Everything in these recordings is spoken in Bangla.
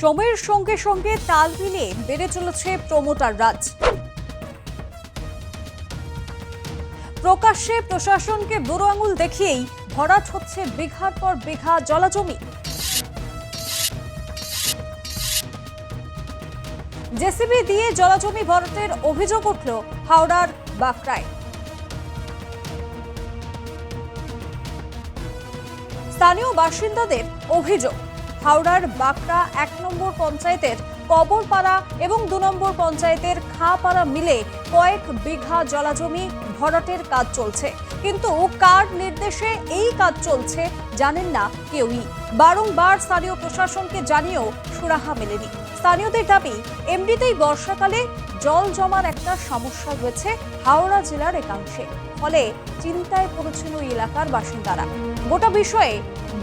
সময়ের সঙ্গে সঙ্গে তাল মিলিয়ে বেড়ে চলেছে প্রমোটার রাজ। প্রকাশ্যে প্রশাসনকে বুড়ো আঙুল দেখিয়েই ভরাট হচ্ছে বিঘার পর বিঘা জলাজমি। জেসিবি দিয়ে জলাজমি ভরাটের অভিযোগ উঠল হাওড়ার বাঁকড়ায়। স্থানীয় বাসিন্দাদের অভিযোগ, হাওড়ার বাঁকড়া ১ নম্বর পঞ্চায়েতের কবরপাড়া এবং ২ নম্বর পঞ্চায়েতের খাপাড়া মিলে কয়েক বিঘা জলাজমি ভরাটের কাজ চলছে, কিন্তু কার নির্দেশে এই কাজ চলছে জানেন না কেউই। বারংবার স্থানীয় প্রশাসনকে জানিয়েও সুরাহা মেলেনি। স্থানীয়দের দাবি, এমনিতেই বর্ষাকালে জল জমার একটা সমস্যা রয়েছে হাওড়া জেলার একাংশে, ফলে চিন্তায় পড়েছিল এলাকার বাসিন্দারা। গোটা বিষয়ে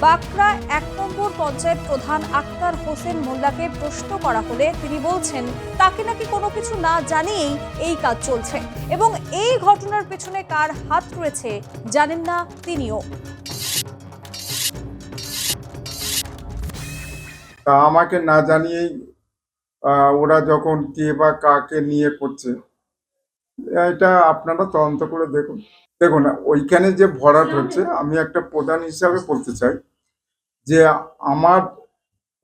বাঁকড়া ১ নম্বর পঞ্চায়েত প্রধান আক্তার হোসেন মোল্লাকে প্রশ্ন করা হলে তিনি বলছেন তাকে নাকি কোনো কিছু না জানিয়েই এই কাজ চলছে এবং এই ঘটনার পেছনে কার হাত রয়েছে জানেন না তিনিও। তা আমাকে না জানিয়েই ওরা যখন কে বা কাকে নিয়ে করছে, এটা আপনারা তদন্ত করে দেখুন। দেখুন, ওইখানে যে ভরাট হচ্ছে, আমি একটা প্রধান হিসাবে বলতে চাই যে আমার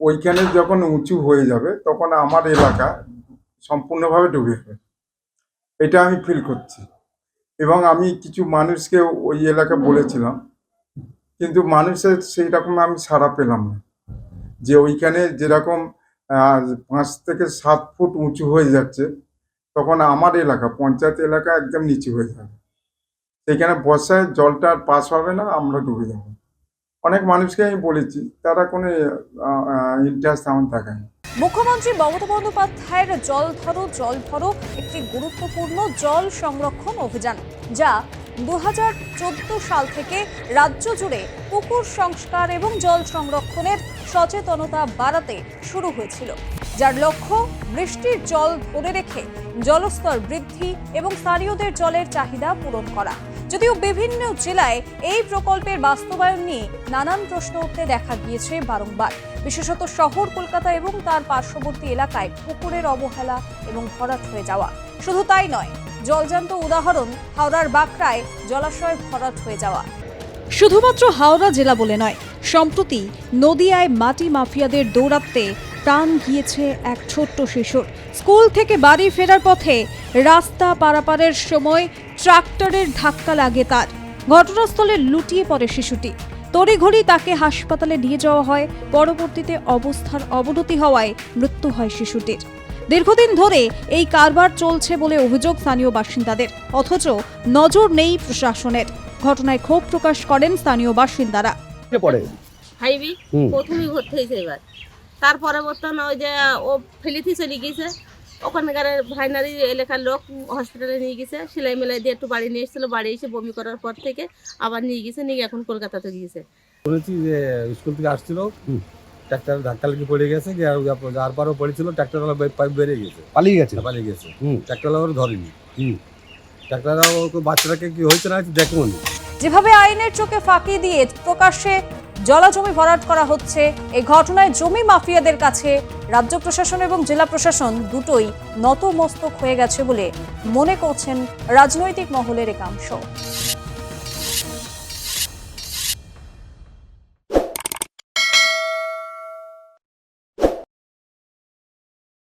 ওইখানে যখন উঁচু হয়ে যাবে তখন আমার এলাকা সম্পূর্ণভাবে ডুবে যাবে, এটা আমি ফিল করছি। এবং আমি কিছু মানুষকে ওই এলাকা বলেছিলাম, কিন্তু মানুষের সেই রকম আমি সাড়া পেলাম না। যে ওইখানে যেরকম ৫ থেকে ৭ ফুট উঁচু হয়ে যাচ্ছে, তখন আমার এলাকা পঞ্চায়েত এলাকা একদম নিচু হয়ে যাবে, সেখানে বর্ষায় জলটা পাস হবে না, আমরা ডুবে যাব। অনেক মানুষকে আমি বলেছি, তারা কোনো ইন্টারেস্ট আমার দেখায়নি। মুখ্যমন্ত্রী মমতা বন্দ্যোপাধ্যায়ের জল ভরো একটি গুরুত্বপূর্ণ জল সংরক্ষণ অভিযান, যা ২০১৪ সাল থেকে রাজ্য জুড়ে পুকুর সংস্কার এবং জল সংরক্ষণের সচেতনতা বাড়াতে শুরু হয়েছিল, যার লক্ষ্য বৃষ্টির জল ধরে রেখে জলস্তর বৃদ্ধি এবং স্থানীয়দের জলের চাহিদা পূরণ করা। যদিও বিভিন্ন জেলায় এই প্রকল্পের বাস্তবায়ন নিয়ে নানান প্রশ্ন উঠতে দেখা গিয়েছে বারংবার, বিশেষত শহর কলকাতা এবং তার পার্শ্ববর্তী এলাকায় পুকুরের অবহেলা এবং ভরাট হয়ে যাওয়া। শুধু তাই নয়, জলজান্ত উদাহরণ হাওড়ার বাঁকড়ায় জলাশয় ভরাট হয়ে যাওয়া। শুধুমাত্র হাওড়া জেলা বলে নয়, সম্প্রতি নদিয়ায় মাটি মাফিয়াদের দৌরাত্ম্যে প্রাণ গিয়েছে এক ছোট্ট শিশুর। স্কুল থেকে বাড়ি ফেরার পথে রাস্তা পারাপারের সময় ট্রাক্টরের ধাক্কা লাগে তার। ঘটনাস্থলে লুটিয়ে পড়ে শিশুটি। তড়িঘড়ি তাকে হাসপাতালে নিয়ে যাওয়া হয়, পরবর্তীতে অবস্থার অবনতি হওয়ায় মৃত্যু হয় শিশুটির। দীর্ঘদিন ধরে এই কারবার চলছে বলে অভিযোগ স্থানীয় বাসিন্দাদের, অথচ নজর নেই প্রশাসনের। ঘটনায় ক্ষোভ প্রকাশ করেন স্থানীয় বাসিন্দারা। প্রথমেই ভর্তি হয়েছে, এবার তার পরবর্তন ওই যে ও ফেলিতে চলে গিয়েছে, ওখানকার ভাইনারি এলাকার লোক হসপিটালে নিয়ে গেছে, সেলাই মেলাই দিয়ে একটু বাড়ি নিয়ে এসেছিল, বাড়ি এসে বমি করার পর থেকে আবার নিয়ে গেছে, নিয়ে এখন কলকাতাতে গিয়েছে। শুনেছি যে স্কুল থেকে আসছিল, ট্রাক্টর ধাক্কা লেগে পড়ে গেছে, যার পরও পড়েছিল ট্রাক্টরওয়ালা পাইপ বেরিয়ে গেছে, পালিয়ে গেছে। ট্রাক্টরওয়ালা ওর ধরেনি, ট্রাক্টরওয়ালা বাচ্চাটাকে কি হয়েছে না দেখুন। যেভাবে আইনের চোখে ফাঁকি দিয়ে প্রকাশ্যে জলাজমি ভরাট করা হচ্ছে, এই ঘটনায় জমি মাফিয়াদের কাছে রাজ্য প্রশাসন এবং জেলা প্রশাসন দুটোই নতমস্তক হয়ে গেছে বলে মনে করছেন রাজনৈতিক মহলের একাংশ।